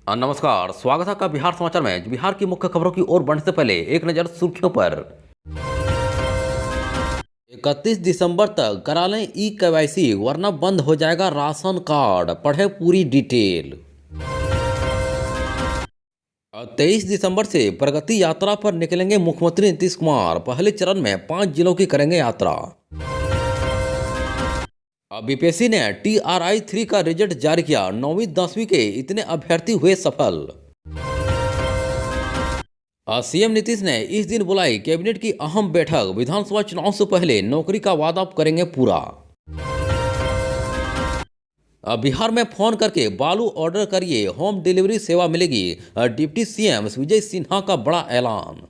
नमस्कार, स्वागत है आपका बिहार समाचार में। बिहार की मुख्य खबरों की ओर बढ़ने से पहले एक नजर सुर्खियों पर। 31 दिसंबर तक करा लें ई-केवाईसी वरना बंद हो जाएगा राशन कार्ड, पढ़े पूरी डिटेल। 23 दिसंबर से प्रगति यात्रा पर निकलेंगे मुख्यमंत्री नीतीश कुमार। पहले चरण में 5 जिलों की करेंगे यात्रा। बीपीएससी ने TRI-3 का रिजल्ट जारी किया। 9वीं 10वीं के इतने अभ्यर्थी हुए सफल। सीएम नीतीश ने इस दिन बुलाई कैबिनेट की अहम बैठक। विधानसभा चुनाव से पहले नौकरी का वादा करेंगे पूरा। बिहार में फोन करके बालू ऑर्डर करिए, होम डिलीवरी सेवा मिलेगी। डिप्टी सीएम विजय सिन्हा का बड़ा ऐलान।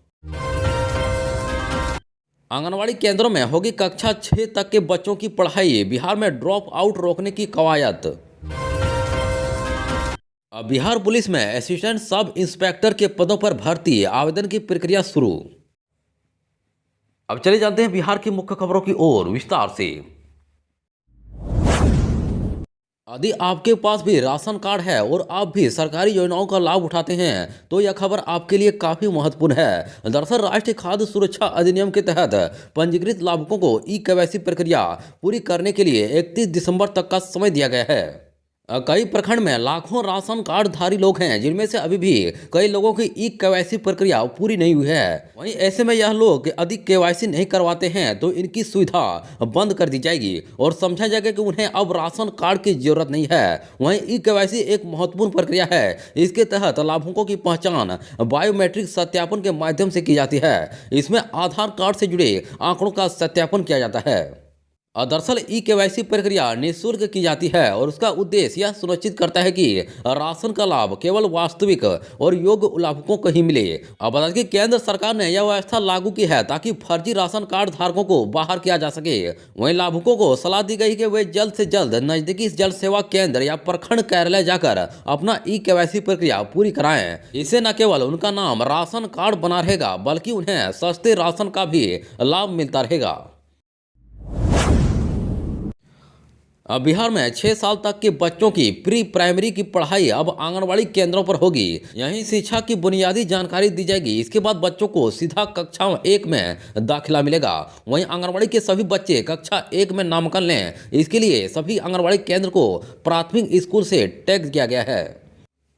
आंगनवाड़ी केंद्रों में होगी कक्षा 6 तक के बच्चों की पढ़ाई। बिहार में ड्रॉप आउट रोकने की कवायद। बिहार पुलिस में असिस्टेंट सब इंस्पेक्टर के पदों पर भर्ती, आवेदन की प्रक्रिया शुरू। अब चले जानते हैं बिहार की मुख्य खबरों की ओर विस्तार से। यदि आपके पास भी राशन कार्ड है और आप भी सरकारी योजनाओं का लाभ उठाते हैं तो यह खबर आपके लिए काफी महत्वपूर्ण है। दरअसल राष्ट्रीय खाद्य सुरक्षा अधिनियम के तहत पंजीकृत लाभुकों को ई-केवाईसी प्रक्रिया पूरी करने के लिए 31 दिसंबर तक का समय दिया गया है। कई प्रखंड में लाखों राशन कार्ड धारी लोग हैं, जिनमें से अभी भी कई लोगों की ई-केवाईसी प्रक्रिया पूरी नहीं हुई है। वहीं ऐसे में यह लोग यदि केवाईसी नहीं करवाते हैं तो इनकी सुविधा बंद कर दी जाएगी और समझा जाएगा कि उन्हें अब राशन कार्ड की जरूरत नहीं है। वहीं ई-केवाईसी एक महत्वपूर्ण प्रक्रिया है। इसके तहत लाभुकों की पहचान बायोमेट्रिक सत्यापन के माध्यम से की जाती है। इसमें आधार कार्ड से जुड़े आंकड़ों का सत्यापन किया जाता है। दरअसल ई-केवाईसी प्रक्रिया निःशुल्क की जाती है और उसका उद्देश्य यह सुनिश्चित करता है कि राशन का लाभ केवल वास्तविक और योग्य लाभुकों को ही मिले। अब बता दें कि केंद्र सरकार ने यह व्यवस्था लागू की है ताकि फर्जी राशन कार्ड धारकों को बाहर किया जा सके। वहीं लाभुकों को सलाह दी गई कि वे जल्द से जल्द नजदीकी जल सेवा केंद्र या प्रखंड कार्यालय जाकर अपना ई-केवाईसी प्रक्रिया पूरी कराएं। इससे न केवल उनका नाम राशन कार्ड बना रहेगा बल्कि उन्हें सस्ते राशन का भी लाभ मिलता रहेगा। अब बिहार में 6 साल तक के बच्चों की प्री प्राइमरी की पढ़ाई अब आंगनवाड़ी केंद्रों पर होगी। यहीं शिक्षा की बुनियादी जानकारी दी जाएगी। इसके बाद बच्चों को सीधा कक्षा 1 में दाखिला मिलेगा। वहीं आंगनवाड़ी के सभी बच्चे कक्षा 1 में नामांकन लें, इसके लिए सभी आंगनवाड़ी केंद्र को प्राथमिक स्कूल से टैग किया गया है।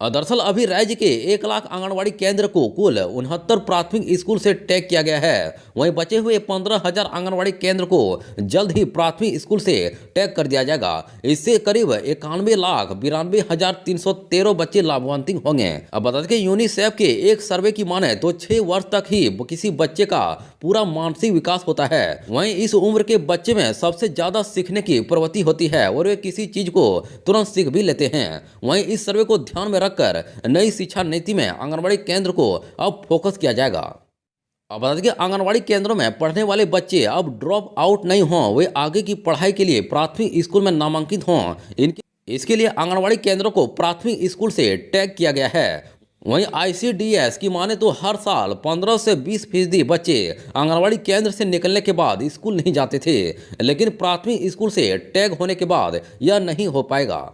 दरअसल अभी राज्य के 1 लाख आंगनवाड़ी केंद्र को कुल 69 प्राथमिक स्कूल से टैग किया गया है। वहीं बचे हुए 15,000 आंगनवाड़ी केंद्र को जल्द ही प्राथमिक स्कूल से टैग कर दिया जाएगा। इससे करीब 91,92,313 बच्चे लाभान्वित होंगे। अब बता दें कि यूनिसेफ के एक सर्वे की माने तो 6 वर्ष तक ही किसी बच्चे का पूरा मानसिक विकास होता है। वहीं इस उम्र के बच्चे में सबसे ज्यादा सीखने की प्रवृत्ति होती है और वे किसी चीज को तुरंत सीख भी लेते हैं। वहीं इस सर्वे को ध्यान में रखकर नई शिक्षा नीति में आंगनवाड़ी केंद्र को अब फोकस किया जाएगा। अब बता दें कि आंगनवाड़ी केंद्रों में पढ़ने वाले बच्चे अब ड्रॉप आउट नहीं हों, वे आगे की पढ़ाई के लिए प्राथमिक स्कूल में नामांकित हों। इसके लिए आंगनवाड़ी केंद्रों को प्राथमिक स्कूल से टैग किया गया है। वहीं ICDS की माने तो हर साल 15 से 20% बच्चे आंगनवाड़ी केंद्र से निकलने के बाद स्कूल नहीं जाते थे, लेकिन प्राथमिक स्कूल से टैग होने के बाद यह नहीं हो पाएगा।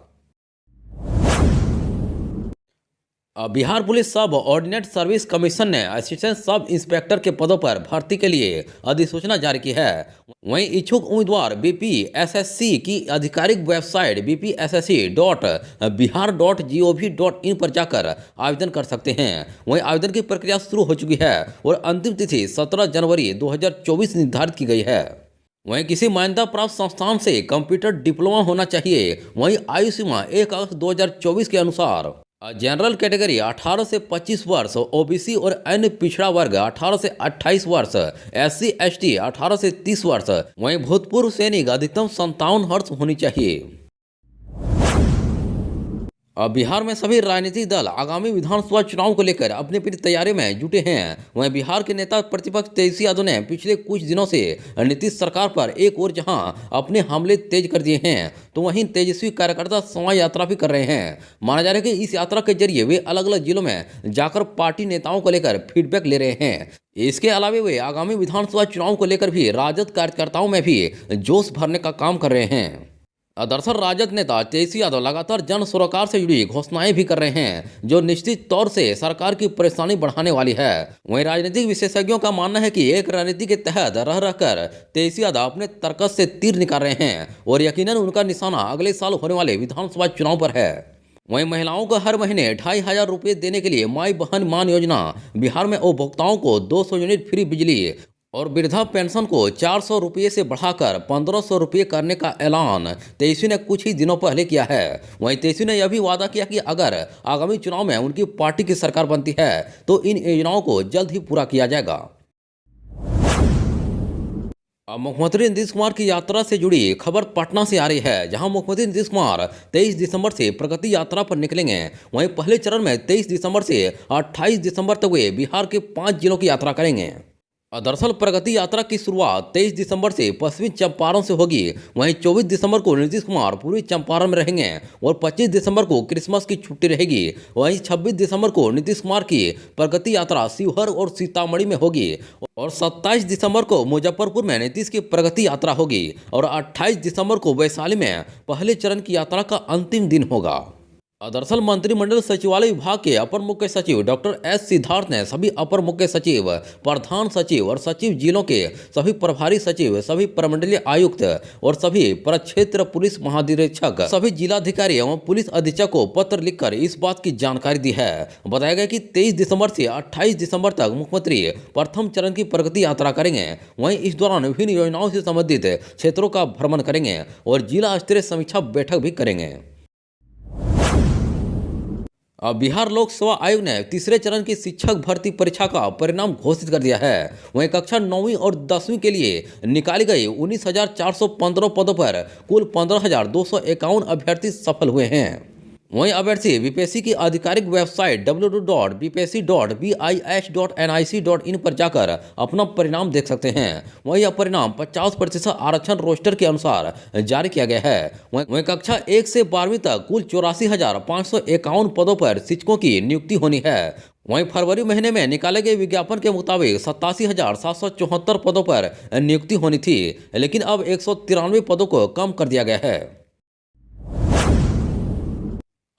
बिहार पुलिस सब ऑर्डिनेट सर्विस कमीशन ने असिस्टेंट सब इंस्पेक्टर के पदों पर भर्ती के लिए अधिसूचना जारी की है। वहीं इच्छुक उम्मीदवार BPSSC की आधिकारिक वेबसाइट bpssc.bihar.gov.in पर जाकर आवेदन कर सकते हैं। वहीं आवेदन की प्रक्रिया शुरू हो चुकी है और अंतिम तिथि 17 जनवरी 2024 निर्धारित की गई है। वहीं किसी मान्यता प्राप्त संस्थान से कंप्यूटर डिप्लोमा होना चाहिए। वहीं आयु सीमा 1 अगस्त 2024 के अनुसार जनरल कैटेगरी 18 से 25 वर्ष, OBC और अन्य पिछड़ा वर्ग 18 से 28 वर्ष, SC ST 18 से 30 वर्ष। वहीं भूतपूर्व सैनिक अधिकतम 57 वर्ष होनी चाहिए। अब बिहार में सभी राजनीतिक दल आगामी विधानसभा चुनाव को लेकर अपनी पूरी तैयारी में जुटे हैं। वहीं बिहार के नेता प्रतिपक्ष तेजस्वी यादव ने पिछले कुछ दिनों से नीतीश सरकार पर एक और जहां अपने हमले तेज कर दिए हैं तो वहीं तेजस्वी कार्यकर्ता शोभा यात्रा भी कर रहे हैं। माना जा रहा है कि इस यात्रा के जरिए वे अलग अलग जिलों में जाकर पार्टी नेताओं को लेकर फीडबैक ले रहे हैं। इसके अलावा वे आगामी विधानसभा चुनाव को लेकर भी राजद कार्यकर्ताओं में भी जोश भरने का काम कर रहे हैं। दरअसल राजद नेता तेजस्वी यादव लगातार जन सरोकार से जुड़ी घोषणाएं भी कर रहे हैं जो निश्चित तौर से सरकार की परेशानी बढ़ाने वाली है। वहीं राजनीतिक विशेषज्ञों का मानना है कि एक रणनीति के तहत रह रहकर तेजस्वी यादव अपने तर्कस से तीर निकाल रहे हैं और यकीनन उनका निशाना अगले साल होने वाले विधानसभा चुनाव पर है। वहीं महिलाओं को हर महीने 2,500 रुपये देने के लिए माई बहन मान योजना, बिहार में उपभोक्ताओं को 200 यूनिट फ्री बिजली और वृद्धा पेंशन को 400 रुपये से बढ़ाकर 1,500 रुपये करने का ऐलान तेजस्वी ने कुछ ही दिनों पहले किया है। वहीं तेजस्वी ने यह भी वादा किया कि अगर आगामी चुनाव में उनकी पार्टी की सरकार बनती है तो इन योजनाओं को जल्द ही पूरा किया जाएगा। अब मुख्यमंत्री नीतीश कुमार की यात्रा से जुड़ी खबर पटना से आ रही है, जहां मुख्यमंत्री नीतीश कुमार 23 दिसंबर से प्रगति यात्रा पर निकलेंगे। वहीं पहले चरण में 23 दिसंबर से 28 दिसंबर तक वे बिहार के 5 जिलों की यात्रा करेंगे। दरअसल प्रगति यात्रा की शुरुआत 23 दिसंबर से पश्चिमी चंपारण से होगी। वहीं 24 दिसंबर को नीतीश कुमार पूर्वी चंपारण में रहेंगे और 25 दिसंबर को क्रिसमस की छुट्टी रहेगी। वहीं 26 दिसंबर को नीतीश कुमार की प्रगति यात्रा शिवहर और सीतामढ़ी में होगी और 27 दिसंबर को मुजफ्फरपुर में नीतीश की प्रगति यात्रा होगी और 28 दिसंबर को वैशाली में पहले चरण की यात्रा का अंतिम दिन होगा। दरअसल मंत्रिमंडल सचिवालय विभाग के अपर मुख्य सचिव डॉक्टर एस सिद्धार्थ ने सभी अपर मुख्य सचिव, प्रधान सचिव और सचिव जिलों के सभी प्रभारी सचिव, सभी प्रमंडलीय आयुक्त और सभी प्रक्षेत्र पुलिस महानिरीक्षक, सभी जिलाधिकारी एवं पुलिस अधीक्षक को पत्र लिखकर इस बात की जानकारी दी है। बताया गया कि 23 दिसंबर से 28 दिसंबर तक मुख्यमंत्री प्रथम चरण की प्रगति यात्रा करेंगे। वहीं इस दौरान विभिन्न योजनाओं से संबंधित क्षेत्रों का भ्रमण करेंगे और जिला स्तरीय समीक्षा बैठक भी करेंगे। अब बिहार लोक सेवा आयोग ने तीसरे चरण की शिक्षक भर्ती परीक्षा का परिणाम घोषित कर दिया है। वहीं कक्षा 9वीं और 10वीं के लिए निकाली गई 19,415 पदों पर कुल 15,251 अभ्यर्थी सफल हुए हैं। वहीं अभ्यर्थी बीपीएससी की आधिकारिक वेबसाइट www.bpsc.bis.nic.in पर जाकर अपना परिणाम देख सकते हैं। वहीं यह परिणाम 50% आरक्षण रोस्टर के अनुसार जारी किया गया है। वहीं कक्षा 1 से 12वीं तक कुल 84,551 पदों पर शिक्षकों की नियुक्ति होनी है। वहीं फरवरी महीने में निकाले गए विज्ञापन के मुताबिक 87,774 पदों पर नियुक्ति होनी थी, लेकिन अब 193 पदों को कम कर दिया गया है।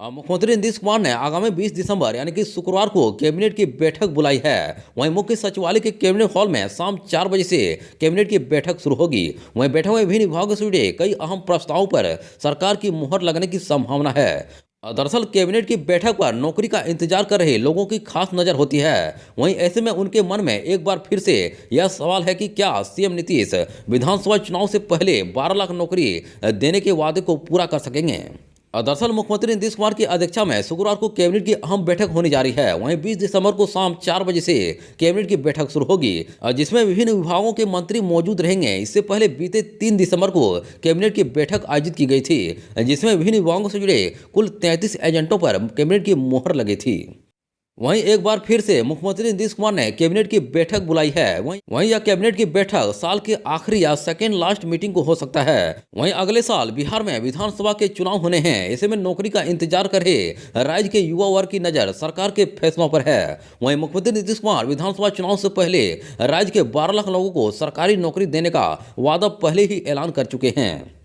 मुख्यमंत्री नीतीश कुमार ने आगामी 20 दिसंबर यानी कि शुक्रवार को कैबिनेट की बैठक बुलाई है। वहीं मुख्य सचिवालय के कैबिनेट हॉल में शाम 4 बजे से कैबिनेट की बैठक शुरू होगी। वहीं बैठक में विभिन्न विभागों से जुड़े कई अहम प्रस्तावों पर सरकार की मुहर लगने की संभावना है। दरअसल कैबिनेट की बैठक पर नौकरी का इंतजार कर रहे लोगों की खास नजर होती है। वहीं ऐसे में उनके मन में एक बार फिर से यह सवाल है कि क्या सीएम नीतीश विधानसभा चुनाव से पहले 12 लाख नौकरी देने के वादे को पूरा कर सकेंगे। दरअसल मुख्यमंत्री नीतीश कुमार की अध्यक्षता में शुक्रवार को कैबिनेट की अहम बैठक होने जा रही है। वहीं 20 दिसंबर को शाम 4 बजे से कैबिनेट की बैठक शुरू होगी, जिसमें विभिन्न विभागों के मंत्री मौजूद रहेंगे। इससे पहले बीते 3 दिसंबर को कैबिनेट की बैठक आयोजित की गई थी, जिसमें विभिन्न विभागों से जुड़े कुल 33 एजेंटों पर कैबिनेट की मुहर लगी थी। वहीं एक बार फिर से मुख्यमंत्री नीतीश कुमार ने कैबिनेट की बैठक बुलाई है। वहीं यह कैबिनेट की बैठक साल के आखिरी या सेकेंड लास्ट मीटिंग को हो सकता है। वहीं अगले साल बिहार में विधानसभा के चुनाव होने हैं। ऐसे में नौकरी का इंतजार कर रहे राज्य के युवा वर्ग की नजर सरकार के फैसलों पर है। वहीं मुख्यमंत्री नीतीश कुमार विधानसभा चुनाव से पहले राज्य के 12 लाख लोगों को सरकारी नौकरी देने का वादा पहले ही ऐलान कर चुके हैं।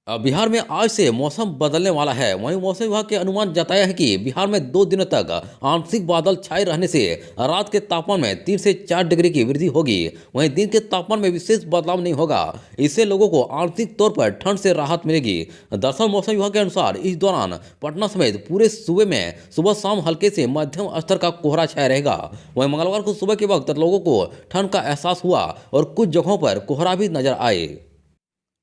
बिहार में आज से मौसम बदलने वाला है। वहीं मौसम विभाग के अनुमान जताया है कि बिहार में 2 दिनों तक आंशिक बादल छाए रहने से रात के तापमान में 3 से 4 डिग्री की वृद्धि होगी। वहीं दिन के तापमान में विशेष बदलाव नहीं होगा। इससे लोगों को आंशिक तौर पर ठंड से राहत मिलेगी। दरअसल मौसम विभाग के अनुसार इस दौरान पटना समेत पूरे सूबे में सुबह शाम हल्के से मध्यम स्तर का कोहरा छाया रहेगा। वहीं मंगलवार को सुबह के वक्त लोगों को ठंड का एहसास हुआ और कुछ जगहों पर कोहरा भी नजर आए।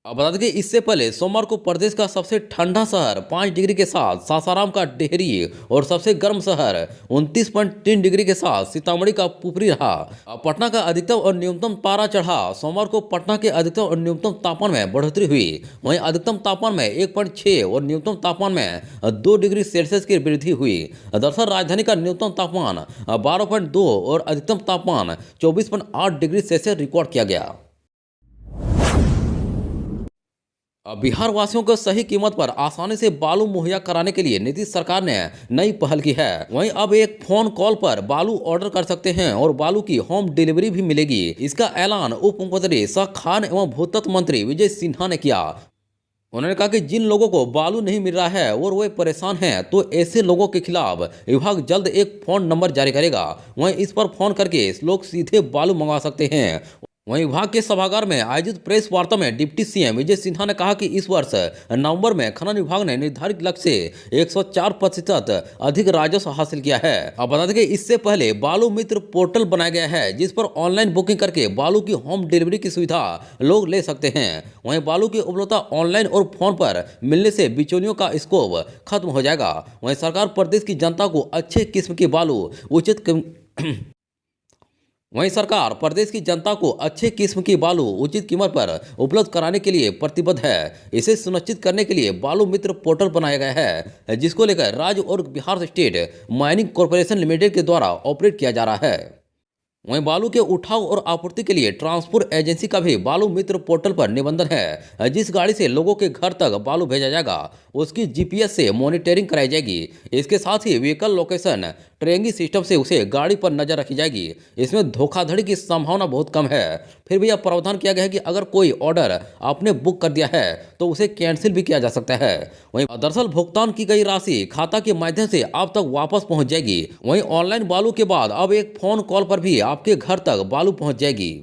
अब बता दें कि इससे पहले सोमवार को प्रदेश का सबसे ठंडा शहर 5 डिग्री के साथ सासाराम का डेहरी और सबसे गर्म शहर 29.3 डिग्री के साथ सीतामढ़ी का पुपरी रहा। पटना का अधिकतम और न्यूनतम पारा चढ़ा। सोमवार को पटना के अधिकतम और न्यूनतम तापमान में बढ़ोतरी हुई। वहीं अधिकतम तापमान में 1.6 और न्यूनतम तापमान में 2 डिग्री सेल्सियस की वृद्धि हुई। दरअसल राजधानी का न्यूनतम तापमान 12.2 और अधिकतम तापमान 24.8 डिग्री सेल्सियस रिकॉर्ड किया गया। अब बिहार वासियों को सही कीमत पर आसानी से बालू मुहैया कराने के लिए नीतीश सरकार ने नई पहल की है। वहीं अब एक फोन कॉल पर बालू ऑर्डर कर सकते हैं और बालू की होम डिलीवरी भी मिलेगी। इसका ऐलान उप मुख्यमंत्री सह खान एवं भूतत्व मंत्री विजय सिन्हा ने किया। उन्होंने कहा कि जिन लोगों को बालू नहीं मिल रहा है और वे परेशान हैं, तो ऐसे लोगों के खिलाफ विभाग जल्द एक फोन नंबर जारी करेगा। वहीं इस पर फोन करके लोग सीधे बालू मंगवा सकते हैं। वहीं विभाग के सभागार में आयोजित प्रेस वार्ता में डिप्टी सीएम विजय सिन्हा ने कहा कि इस वर्ष नवंबर में खनन विभाग ने निर्धारित लक्ष्य से 104% अधिक राजस्व हासिल किया है। अब बता दें कि इससे पहले बालू मित्र पोर्टल बनाया गया है, जिस पर ऑनलाइन बुकिंग करके बालू की होम डिलीवरी की सुविधा लोग ले सकते हैं। वहीं बालू की उपलब्धता ऑनलाइन और फोन पर मिलने से बिचौलियों का स्कोप खत्म हो जाएगा। वहीं सरकार प्रदेश की जनता को अच्छे किस्म की बालू वहीं सरकार प्रदेश की जनता को अच्छे किस्म की बालू उचित कीमत पर उपलब्ध कराने के लिए प्रतिबद्ध है। इसे सुनिश्चित करने के लिए बालू मित्र पोर्टल बनाया गया है, जिसको लेकर राज्य और Bihar state mining corporation limited के द्वारा ऑपरेट किया जा रहा है। वहीं बालू के उठाव और आपूर्ति के लिए ट्रांसपोर्ट एजेंसी का भी बालू मित्र पोर्टल पर निबंधन है। जिस गाड़ी से लोगों के घर तक बालू भेजा जाएगा, उसकी जीपीएस से मॉनिटरिंग कराई जाएगी। इसके साथ ही व्हीकल लोकेशन ट्रैकिंग सिस्टम से उसे गाड़ी पर नजर रखी जाएगी। इसमें धोखाधड़ी की संभावना बहुत कम है। फिर भी यह प्रावधान किया गया है कि अगर कोई ऑर्डर आपने बुक कर दिया है तो उसे कैंसिल भी किया जा सकता है। वहीं दरअसल भुगतान की गई राशि खाता के माध्यम से आप तक वापस पहुंच जाएगी। वहीं ऑनलाइन बालू के बाद अब एक फोन कॉल पर भी आपके घर तक बालू पहुंच जाएगी।